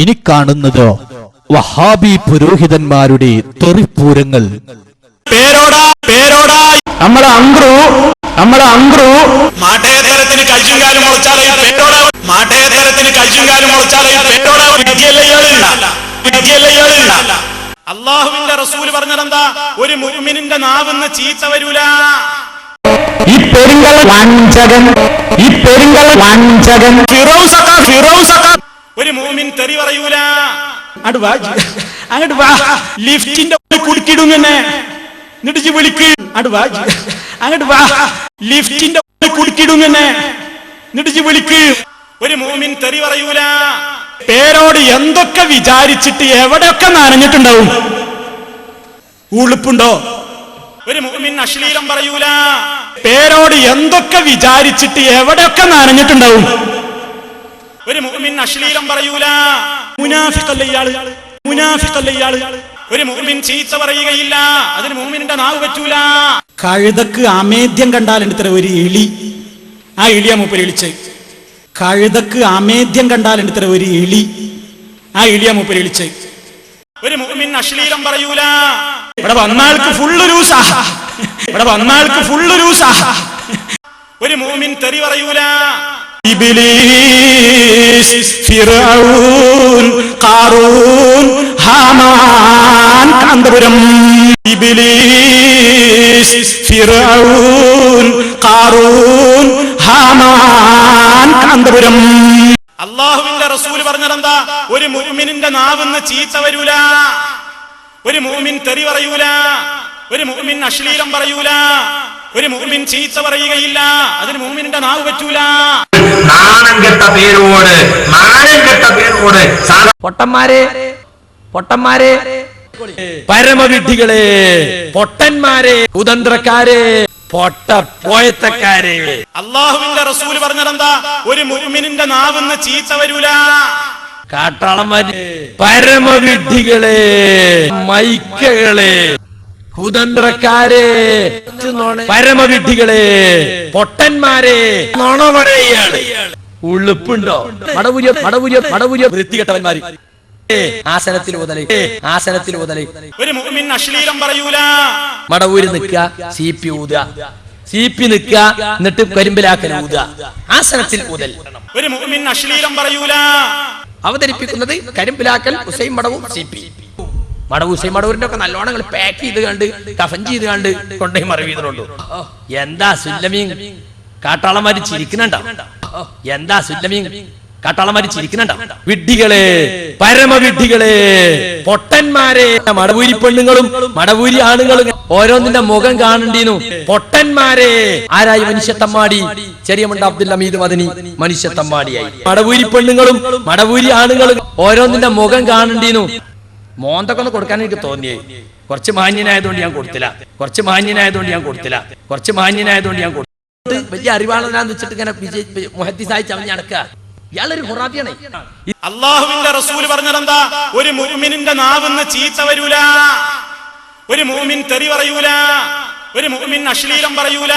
ഇനി കാണുന്നതോ വഹാബി പുരോഹിതന്മാരുടെ തെറിപ്പൂരങ്ങൾ. നമ്മളെ അങ്ക്രു മാട്ടേതരത്തിന് കജ്ജും കാലും മുളച്ചാലേ പേരോടെ അള്ളാഹുവിന്റെ റസൂൽ പറഞ്ഞതെന്താ? ഒരു മുഅ്മിനിന്റെ നാവിന്ന് ചീത്ത വരൂല. ഈ പെരുങ്കൽ വഞ്ചകൻ ഒരു മുഅ്മിൻ തെറി പറയൂല. അങ്ങോട്ട് വാ ലിഫ്റ്റിന്റെ കുടുക്കിടും എന്നെ എന്നിട്ട് വിളിക്ക്. അങ്ങോട്ട് വാ ലിഫ്റ്റിന്റെ കുടുക്കിടും എന്നെ എന്നിട്ട് വിളിക്ക്. ഒരു മുഅ്മിൻ തെറി പറയൂല. പേരോട് എന്തൊക്കെ വിചാരിച്ചിട്ട് എവിടെയൊക്കെ നനഞ്ഞിട്ടുണ്ടാവും. ഉളുപ്പുണ്ടോ? ഒരു മുഅ്മിൻ അശ്ലീലം പറയൂല. പേരോട് എന്തൊക്കെ വിചാരിച്ചിട്ട് എവിടെയൊക്കെ നനഞ്ഞിട്ടുണ്ടാവും. ഒരു മുഅ്മിൻ അശ്ലീലം പറയൂല. മുനാഫിഖല്ലേ ഇയാള്. ഒരു മുഅ്മിൻ ചീത്ത പറയുകയില്ല. അതിന് മുഅ്മിനിന്റെ നാവ് പറ്റൂല. കഴുതക്ക് അമേദ്യം കണ്ടാൽ ഇത്ര ഒരു എലി, ആ എലിയാ മൂപ്പര് വിളിച്ച്. കഴുതക്ക് അമേദ്യം കണ്ടാൽ ഇത്ര ഒരു എലി, ആ എലിയാ മൂപ്പര് വിളിച്ച്. ഒരു മുഅ്മിൻ അശ്ലീലം പറയൂല. ഇവിടെ വന്നാൾക്ക് ഫുള്ള് ലൂസാ. ഒരു മുഅ്മിൻ തെറി പറയൂല. ഇബ്ലീസ്, ഫിർഔൻ, ഖാറൂൻ, ഹാമാൻ, കാന്തപുരം. ഇബ്ലീസ്, ഫിർഔൻ, ഖാറൂൻ, ഹാമാൻ, കാന്തപുരം. അള്ളാഹുവിന്റെ റസൂൽ പറഞ്ഞതെന്താ? ഒരു മുഅ്മിനിന്റെ നാവിന്ന് ചീത്ത വരൂല. ഒരു മുഅ്മിൻ തെറി പറയൂല. ഒരു മുഅ്മിൻ അശ്ലീലം പറയൂല. ഒരു മുഅ്മിൻ ചീത്ത പറയുകയില്ല. അതിന് മുഅ്മിനിന്റെ നാവ് പറ്റൂല. നാണം കെട്ട പേരോട്, മാനം കെട്ട പേരോട്, പൊട്ടന്മാരെ, പരമവിഡ്ഢികളെ, പൊട്ടന്മാരെ, കുതന്ത്രക്കാരെ, പൊട്ടപ്പോയത്തക്കാരെ. അള്ളാഹുവിന്റെ റസൂൽ പറഞ്ഞതെന്താ? ഒരു മുഅ്മിനിന്റെ നാവിന്ന് ചീത്ത വരൂല. കാട്ടാളന്മാരെ, പരമവിഡ്ഢികളെ, മൈക്കകളെ, കുതന്ത്രക്കാരെ, പരമവിഡ്ഢികളെ, പൊട്ടന്മാരെ, നോണ പറയാണ്. ഉളുപ്പുണ്ടോ? മടവൂരിയ വൃത്തികെട്ടവന്മാര്. ആസനത്തിൽ ഊതല്. ഒരു മുഅ്മിൻ അശ്ലീലം പറയൂല. മടവൂര് നിൽക്കുക, സീപ്പി നിൽക്കുക, എന്നിട്ട് കരിമ്പിലാക്കൽ ഊതുക. ആസനത്തിൽ ഊതൽ. ഒരു മുഅ്മിൻ അശ്ലീലം പറയൂല. അവതരിപ്പിക്കുന്നത് കരിമ്പിലാക്കൽ ഹുസൈൻ മടവൂർ സീപ്പി. ഹുസൈൻ മടവൂരിന്റെ ഒക്കെ നല്ലോണം പാക്ക് ചെയ്ത് കണ്ട് കഫൻ ചെയ്ത് കണ്ട് കൊണ്ടുപോയി മറിവീതറുള്ളൂ. എന്താ സുല്ലമീൻ കാട്ടാളന്മാര് ചിരിക്കുന്നുണ്ടോ? വിഡ്ഢികളെ, പരമവിഡ്ഢികളെ, പൊട്ടന്മാരെ, മടവൂരി പെണ്ണുങ്ങളും മടവൂരി ആണുങ്ങളും ഓരോന്നിന്റെ മുഖം കാണണ്ടീന്നു. പൊട്ടന്മാരെ. ആരായി? മനുഷ്യത്തമ്മാടി. ചെറിയമുണ്ട അബ്ദുൽ ഹമീദ് മദനി മനുഷ്യത്തമ്മാടിയായി. മടവൂരി പെണ്ണുങ്ങളും മടവൂരി ആണുങ്ങളും ഓരോന്നിന്റെ മുഖം കാണണ്ടീന്നു. മോന്തൊക്കെ ഒന്ന് കൊടുക്കാൻ എനിക്ക് തോന്നിയേ. കുറച്ച് മാന്യനായതുകൊണ്ട് ഞാൻ കൊടുത്തില്ല. വലിയ അറിവാളനാന്ന് വെച്ചിട്ട് ഇങ്ങനെ മുഹദ്ദിസായി ചമഞ്ഞ് നടക്കുക. ഇയാളൊരു ഖുറാബിയാണ്. അള്ളാഹുവിന്റെ റസൂൽ പറഞ്ഞതെന്താ? ഒരു മുഅ്മിനിന്റെ നാവിന്ന് ചീത്ത വരൂല. ഒരു മുഅ്മിൻ തെറി പറയൂല. ഒരു മുഅ്മിൻ അശ്ലീലം പറയൂല.